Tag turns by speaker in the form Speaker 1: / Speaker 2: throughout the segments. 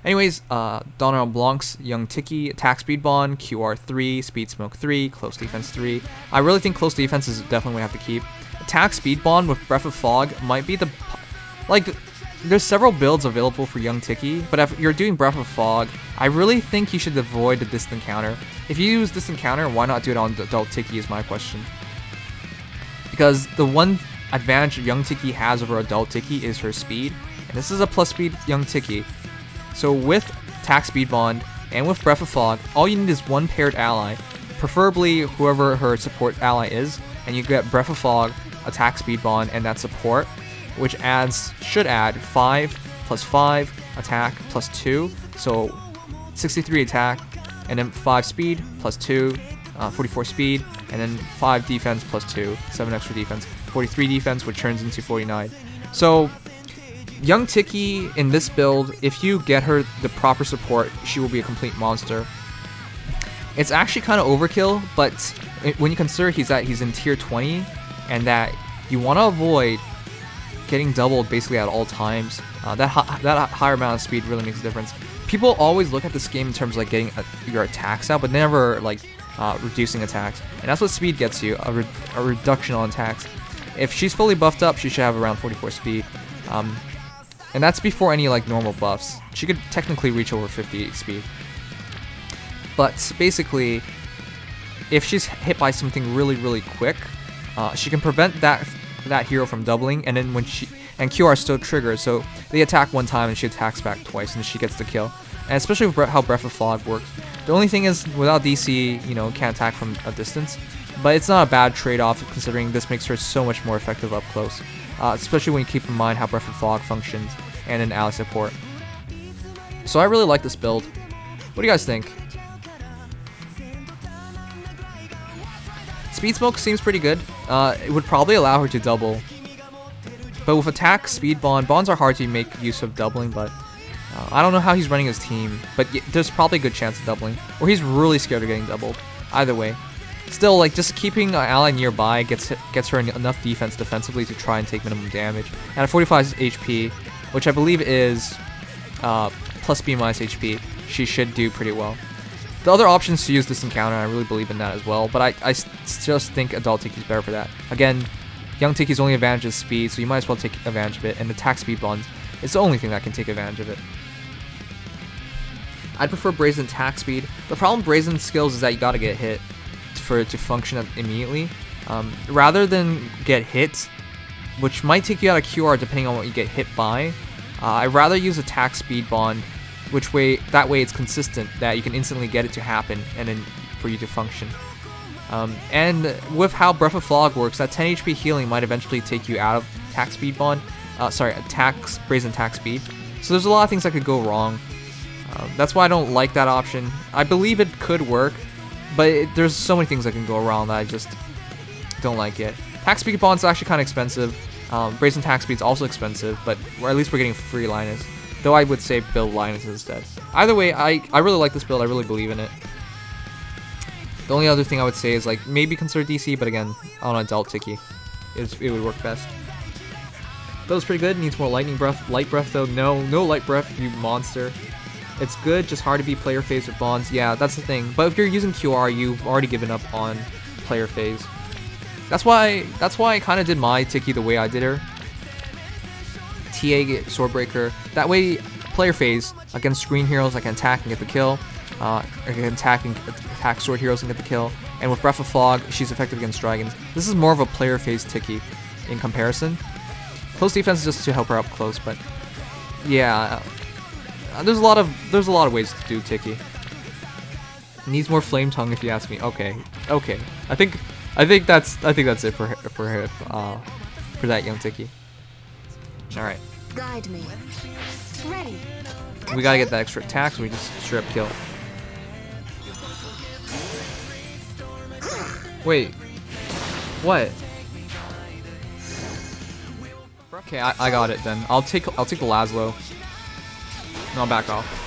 Speaker 1: Anyways, Dinerenblanc's Young Tiki, attack speed bond, QR 3, speed smoke 3, close defense 3. I really think close defense is definitely what we have to keep. Attack speed bond with Breath of Fog might be the, like, there's several builds available for Young Tiki, but if you're doing Breath of Fog, I really think you should avoid the distant counter. If you use distant counter, why not do it on Adult Tiki is my question. Because the one advantage Young Tiki has over Adult Tiki is her speed, and this is a plus speed Young Tiki. So with attack speed bond and with Breath of Fog, all you need is one paired ally, preferably whoever her support ally is, and you get Breath of Fog, attack speed bond, and that support, which should add 5 plus 5 attack plus 2, so 63 attack, and then 5 speed plus 2, 44 speed, and then 5 defense plus 2, 7 extra defense, 43 defense, which turns into 49. So Young Tiki in this build, if you get her the proper support, she will be a complete monster. It's actually kind of overkill, but when you consider he's in tier 20, and that you want to avoid getting doubled basically at all times, that higher amount of speed really makes a difference. People always look at this game in terms of like getting your attacks out, but never like reducing attacks, and that's what speed gets you, a reduction on attacks. If she's fully buffed up, she should have around 44 speed. And that's before any like normal buffs. She could technically reach over 50 speed. But basically, if she's hit by something really quick, she can prevent that hero from doubling, and then when QR still triggers, so they attack one time and she attacks back twice and she gets the kill. And especially with how Breath of Fog works. The only thing is, without DC, you know, can't attack from a distance. But it's not a bad trade-off considering this makes her so much more effective up close. Especially when you keep in mind how Breath of Fog functions and in ally support. So I really like this build. What do you guys think? Speed Smoke seems pretty good. It would probably allow her to double. But with attack, speed bond, bonds are hard to make use of doubling, but I don't know how he's running his team, but there's probably a good chance of doubling. Or he's really scared of getting doubled. Either way. Still, like, just keeping an ally nearby gets her enough defense defensively to try and take minimum damage. And at 45 HP, which I believe is plus B minus HP, she should do pretty well. The other options to use this encounter, I really believe in that as well, but I just think Adult Tiki is better for that. Again, Young Tiki's only advantage is speed, so you might as well take advantage of it, and attack speed bonds is the only thing that can take advantage of it. I'd prefer Brazen attack speed. The problem with Brazen skills is that you gotta get hit for it to function immediately. Rather than get hit, which might take you out of QR depending on what you get hit by, I'd rather use attack speed bond, that way it's consistent, that you can instantly get it to happen and then for you to function. And with how Breath of Fog works, that 10 HP healing might eventually take you out of attack speed bond, Brazen attack speed. So there's a lot of things that could go wrong. That's why I don't like that option. I believe it could work, but there's so many things that can go wrong that I just don't like it. Attack speed bond's actually kind of expensive. Brazen attack speed's also expensive, but at least we're getting free Linus. Though I would say build Linus instead. Either way, I really like this build. I really believe in it. The only other thing I would say is like maybe consider DC, but again, on Adult Tiki, it would work best. That was pretty good. Needs more lightning breath. Light breath though, no light breath, you monster. It's good, just hard to beat player phase with bonds. Yeah, that's the thing. But if you're using QR, you've already given up on player phase. That's why I kind of did my Tiki the way I did her. TA Swordbreaker. That way, player phase against screen heroes, I can attack and get the kill. I can attack sword heroes and get the kill. And with Breath of Fog, she's effective against dragons. This is more of a player phase Tiki in comparison. Close defense is just to help her up close, but yeah, there's a lot of ways to do Tiki. Needs more flame tongue, if you ask me. Okay. I think that's it for that Young Tiki. All right.
Speaker 2: Guide me. Ready.
Speaker 1: We gotta get that extra attack, so we just straight up kill. Wait. What? Okay, I got it then. I'll take the Laszlo. No, I'll back off.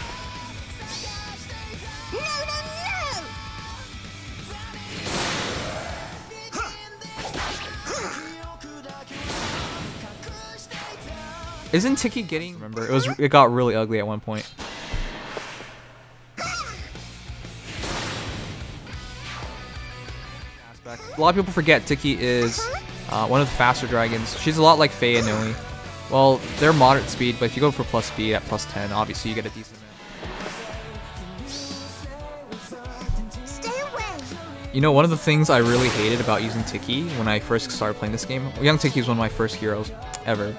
Speaker 1: Isn't Tiki getting? Remember, it got really ugly at one point. a lot of people forget Tiki is one of the faster dragons. She's a lot like Fae and Nowi. Well, they're moderate speed, but if you go for plus speed at plus 10, obviously you get a decent amount. You know, one of the things I really hated about using Tiki when I first started playing this game, Young Tiki was one of my first heroes ever,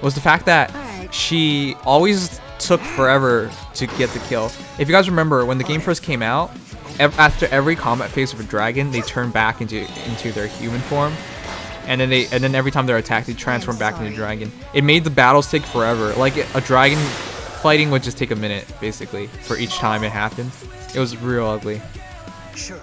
Speaker 1: was the fact that she always took forever to get the kill. If you guys remember, when the game first came out, after every combat phase of a dragon, they turn back into their human form, and then every time they're attacked, they transform back into a dragon. It made the battles take forever. Like a dragon fighting would just take a minute, basically, for each time it happened. It was real ugly.
Speaker 3: Sure.